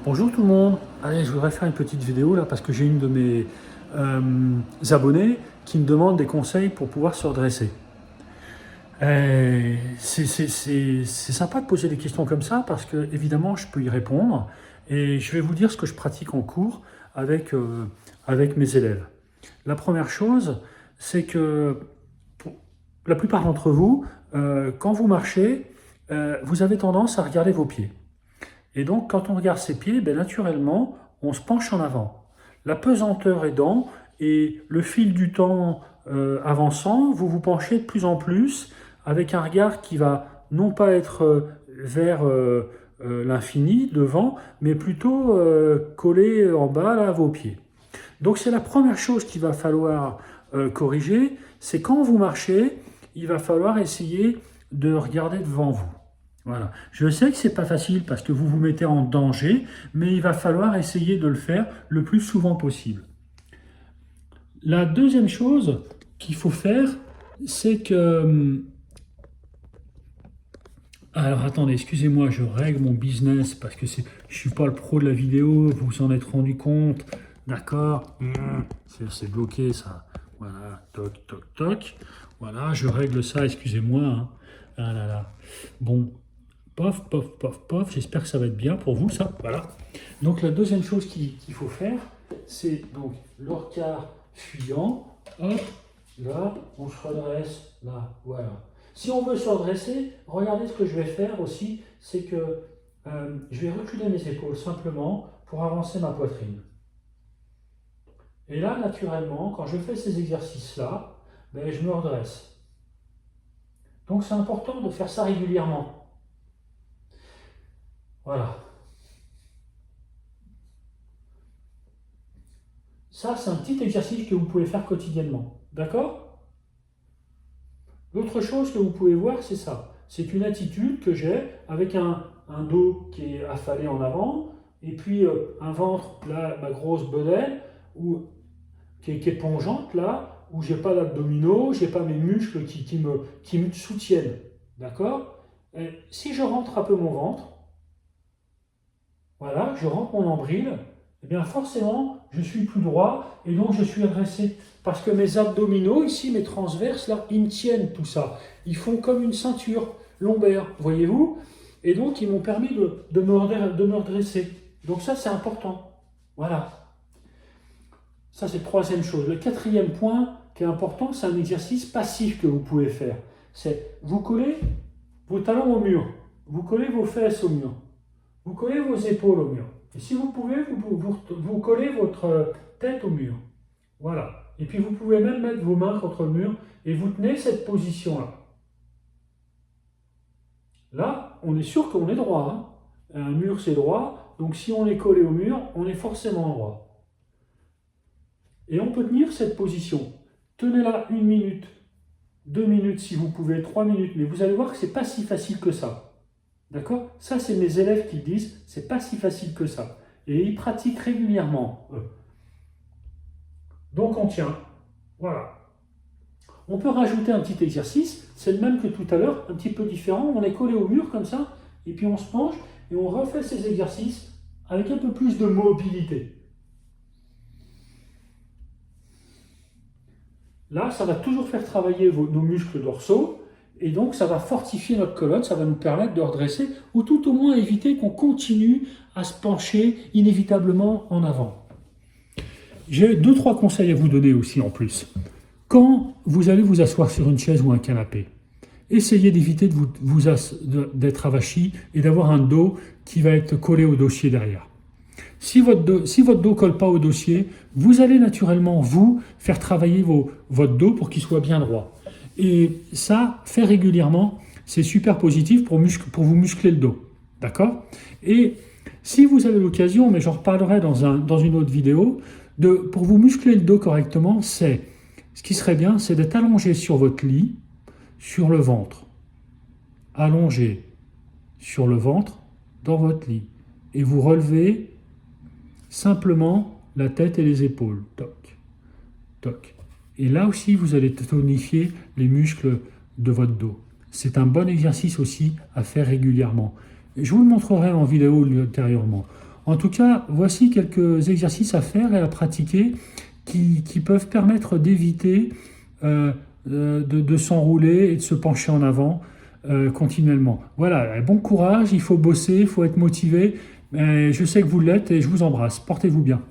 Bonjour tout le monde. Allez, je voudrais faire une petite vidéo là parce que j'ai une de mes abonnés qui me demande des conseils pour pouvoir se redresser. C'est sympa de poser des questions comme ça parce que évidemment je peux y répondre et je vais vous dire ce que je pratique en cours avec mes élèves. La première chose, c'est que pour la plupart d'entre vous, quand vous marchez, vous avez tendance à regarder vos pieds. Et donc, quand on regarde ses pieds, ben, naturellement, on se penche en avant. La pesanteur aidant et le fil du temps avançant, vous vous penchez de plus en plus avec un regard qui va non pas être vers l'infini, devant, mais plutôt collé en bas là, à vos pieds. Donc c'est la première chose qu'il va falloir corriger, c'est quand vous marchez, il va falloir essayer de regarder devant vous. Voilà. Je sais que c'est pas facile parce que vous vous mettez en danger, mais il va falloir essayer de le faire le plus souvent possible. La deuxième chose qu'il faut faire, c'est que... Alors attendez, excusez-moi, je règle mon business parce que je ne suis pas le pro de la vidéo, vous vous en êtes rendu compte, d'accord? C'est bloqué ça. Voilà, toc, toc, toc. Voilà, je règle ça, excusez-moi. Hein. Ah là là. Bon, pof, pof, pof, pof. J'espère que ça va être bien pour vous, ça. Voilà. Donc, la deuxième chose qu'il faut faire, c'est donc le regard fuyant. Hop, là, on se redresse. Là, voilà. Si on veut se redresser, regardez ce que je vais faire aussi. C'est que je vais reculer mes épaules simplement pour avancer ma poitrine. Et là, naturellement, quand je fais ces exercices-là, ben, je me redresse. Donc, c'est important de faire ça régulièrement. Voilà. Ça, c'est un petit exercice que vous pouvez faire quotidiennement. D'accord? L'autre chose que vous pouvez voir, c'est ça. C'est une attitude que j'ai avec un dos qui est affalé en avant, et puis un ventre, là, ma grosse bedaine, qui est plongeante, là, où j'ai pas d'abdominaux, j'ai pas mes muscles qui me soutiennent. D'accord? Si je rentre un peu mon ventre, voilà, je rentre mon nombril, eh bien forcément, je suis plus droit et donc je suis redressé. Parce que mes abdominaux, ici, mes transverses, là, ils me tiennent tout ça. Ils font comme une ceinture lombaire, voyez-vous? Et donc, ils m'ont permis de me redresser. Donc ça, c'est important. Voilà. Ça, c'est la troisième chose. Le quatrième point qui est important, c'est un exercice passif que vous pouvez faire. C'est vous collez vos talons au mur. Vous collez vos fesses au mur. Vous collez vos épaules au mur. Et si vous pouvez, vous collez votre tête au mur. Voilà. Et puis vous pouvez même mettre vos mains contre le mur et vous tenez cette position-là. Là, on est sûr qu'on est droit. Hein. Un mur, c'est droit. Donc si on est collé au mur, on est forcément droit. Et on peut tenir cette position. Tenez-la 1 minute, 2 minutes si vous pouvez, 3 minutes. Mais vous allez voir que ce n'est pas si facile que ça. D'accord? Ça, c'est mes élèves qui disent, c'est pas si facile que ça. Et ils pratiquent régulièrement, eux. Donc, on tient. Voilà. On peut rajouter un petit exercice, c'est le même que tout à l'heure, un petit peu différent. On est collé au mur comme ça, et puis on se penche, et on refait ces exercices avec un peu plus de mobilité. Là, ça va toujours faire travailler nos muscles dorsaux, et donc ça va fortifier notre colonne, ça va nous permettre de redresser, ou tout au moins éviter qu'on continue à se pencher inévitablement en avant. J'ai 2-3 conseils à vous donner aussi en plus. Quand vous allez vous asseoir sur une chaise ou un canapé, essayez d'éviter d'être avachi et d'avoir un dos qui va être collé au dossier derrière. Si votre dos ne colle pas au dossier, vous allez naturellement, vous, faire travailler votre dos pour qu'il soit bien droit. Et ça, faire régulièrement, c'est super positif pour vous muscler le dos. D'accord? Et si vous avez l'occasion, mais j'en reparlerai dans une autre vidéo, pour vous muscler le dos correctement, ce qui serait bien, c'est d'être allongé sur votre lit, sur le ventre. Allongé sur le ventre, dans votre lit. Et vous relevez simplement la tête et les épaules. Toc, toc. Et là aussi, vous allez tonifier les muscles de votre dos. C'est un bon exercice aussi à faire régulièrement. Et je vous le montrerai en vidéo ultérieurement. En tout cas, voici quelques exercices à faire et à pratiquer qui peuvent permettre d'éviter de s'enrouler et de se pencher en avant continuellement. Voilà, bon courage, il faut bosser, il faut être motivé. Je sais que vous l'êtes et je vous embrasse. Portez-vous bien.